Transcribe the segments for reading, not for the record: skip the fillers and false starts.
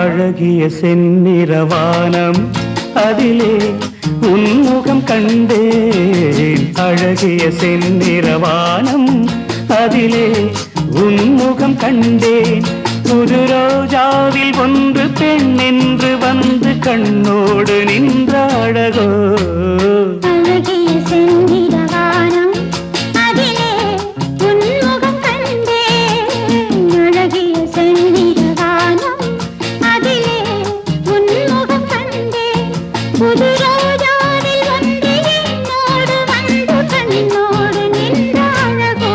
அழகிய செந்நிறவானம் அதிலே உன்முகம் கண்டேன். அழகிய செந்நிறவானம் அதிலே உன்முகம் கண்டேன். புது ரோஜாவில் ஒன்று பெண் என்று வந்து கண்ணோடு நின்ற அழகோ. அழகிய செந்நிறவானம் அதிலே உன்முகம் கண்டேன். அழகிய செந்நிறவானம் அதிலே உன்முகம் கண்டேன். புது ரோஜாவில் ஒன்று என்னோடு வந்து கண்ணோடு நின்ற அழகோ.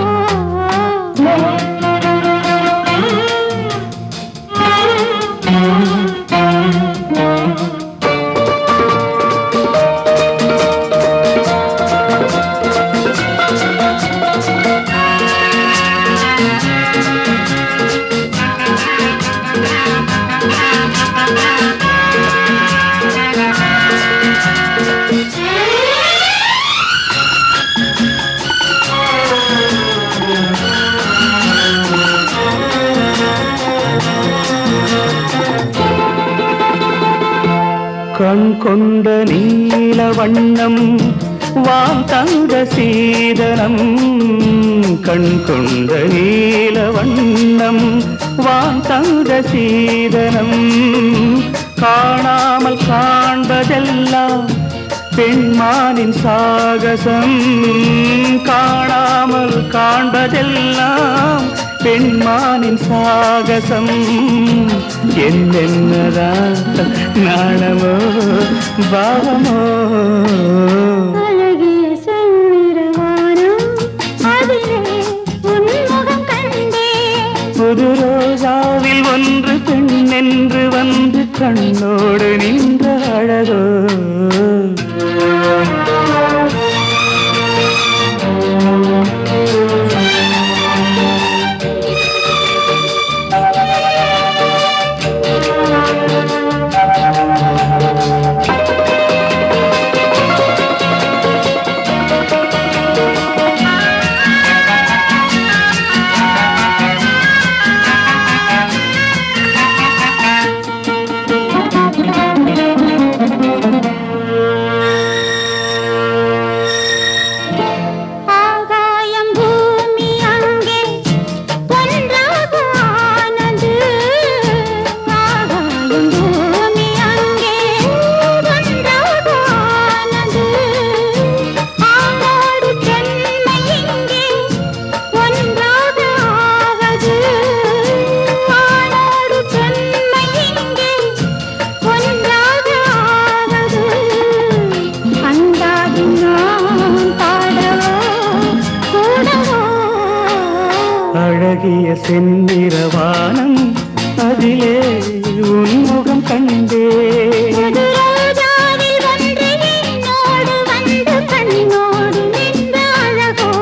கண் கொண்ட நீல வண்ணம் வான் தந்த சீதனம். கண் கொண்ட நீல வண்ணம் வான் தந்த சீதனம். காணாமல் காண்பதெல்லாம் பெண்மானின் சாகசம். காணாமல் காண்பதெல்லாம் பெண்மானின் சாகசம். என்னென்னதான் நாணமோ பாவமோ. அழகிய செந்நிறவானம் அதிலே உன்முகம் கண்டேன். புது ரோஜாவில் ஒன்று பெண் என்று வந்து கண்ணோடு நின்ற அழகோ. அழகிய செந்நிறவானம் அதிலே உன்முகம் கண்டேன். ரோஜாவில் ஒன்று என்னோடு வந்து கண்ணோடு நின்ற அழகோ.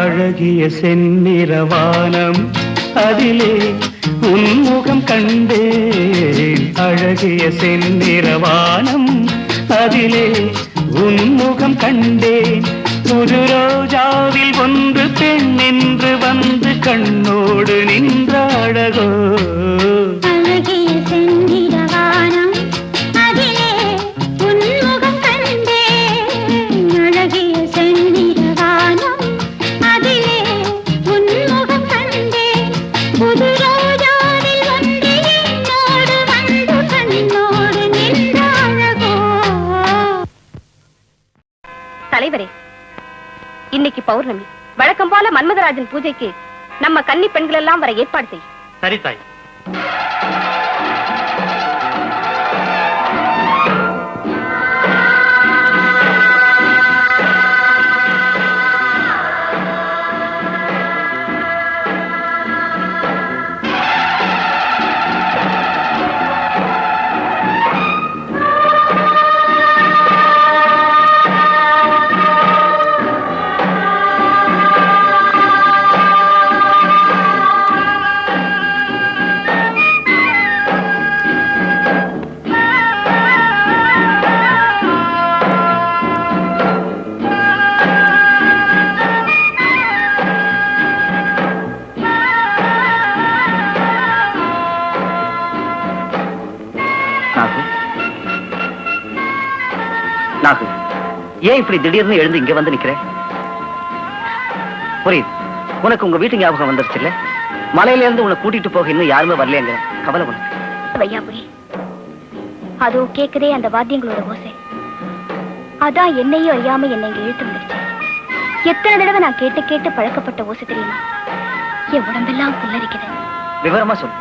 அழகிய செந்நிறவானம் அதிலே உன்முகம் கண்டேன். அழகிய செந்நிறவானம் அதிலே உன்முகம் கண்டேன். புது ரோஜாவில் ஒன்று பெண் என்று வந்து கண்ணோடு நின்ற அழகோ. தலைவரே, இன்னைக்கு பௌர்ணமி. வழக்கம் போல மன்மதராஜன் பூஜைக்கு நம்ம கன்னி பெண்கள் எல்லாம் வர ஏற்பாடு செய். சரி தாய். நாகு, ஏன் இப்படி திடீர்னு எழுந்து இங்க வந்து நிக்கிற? புரியுது, உனக்கு உங்க வீட்டு ஞாபகம் வந்துருச்சு இல்ல? மலையில இருந்து உன்னை கூட்டிட்டு போக இன்னும் யாருமே வரலையங்க கவலை உனக்கு. வையாபுரி, அதோ கேக்குதே அந்த வாத்தியங்களோட ஓசை. அதான் என்னையும் அறியாம என்னை இங்க இழுத்து வந்துருச்சு. எத்தனை தடவை நான் கேட்டு கேட்டு பழக்கப்பட்ட ஓசை தெரியுமா? என் உடம்பெல்லாம் புல்லரிக்குது. விவரமா சொல்லு.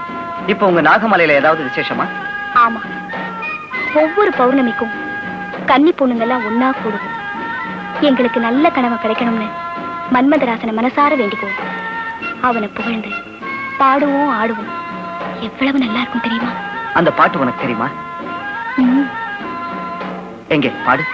இப்ப உங்க நாகமலையில ஏதாவது விசேஷமா? ஆமா, ஒவ்வொரு பௌர்ணமிக்கும் கன்னி பொண்ணுங்கெல்லாம் ஒன்னா கூடுவோம். எங்களுக்கு நல்ல கனவு கிடைக்கணும்னு மன்மதராசனை மனசார வேண்டிக்குவோம். அவனை புகழ்ந்து பாடுவோம், ஆடுவோம். எவ்வளவு நல்லா இருக்கும் தெரியுமா? அந்த பாட்டு உனக்கு தெரியுமா? எங்கே பாடு.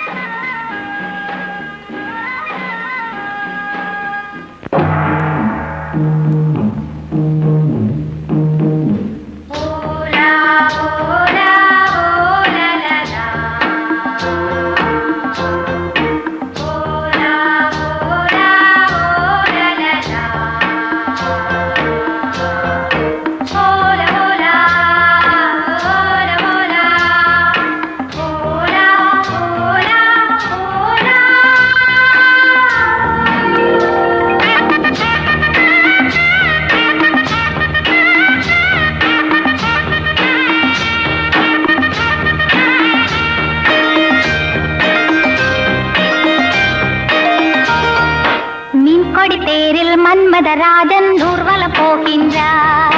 மன்மதராஜன் ஊர்வலம் போகின்றார்.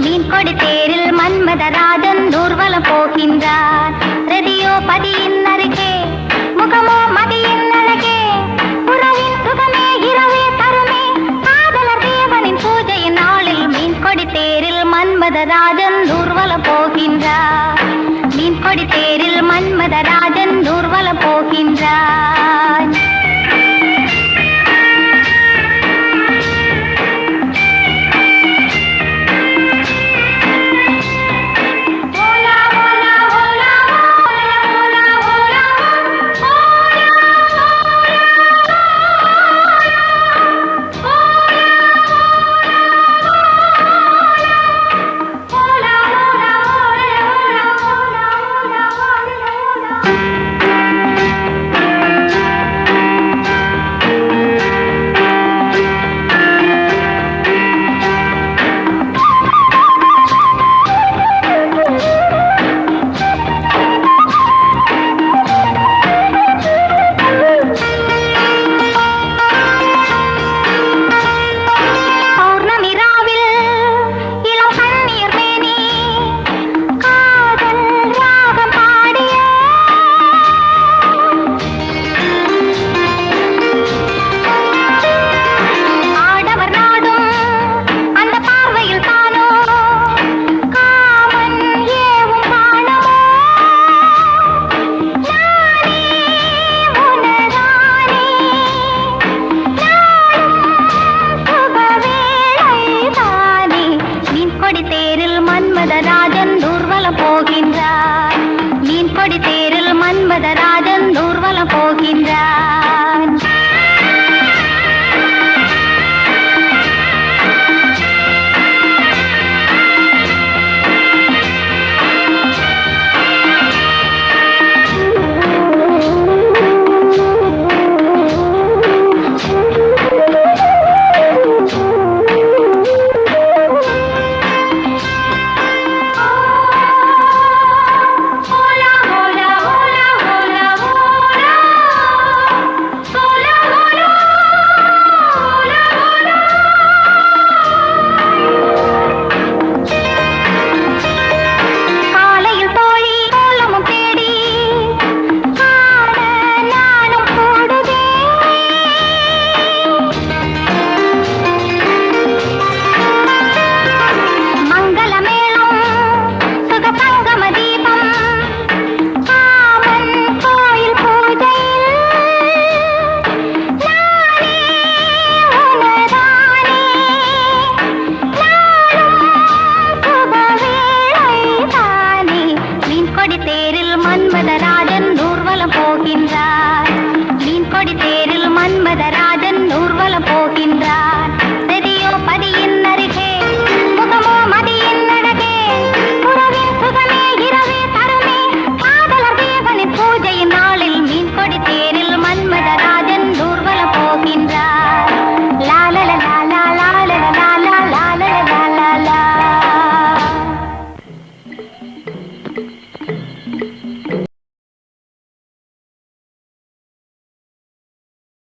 மீன்கொடி தேரில் மன்மதராஜன் ஊர்வலம் போகின்றார். ரதியோ பதியின் அருகே முகமோ மதி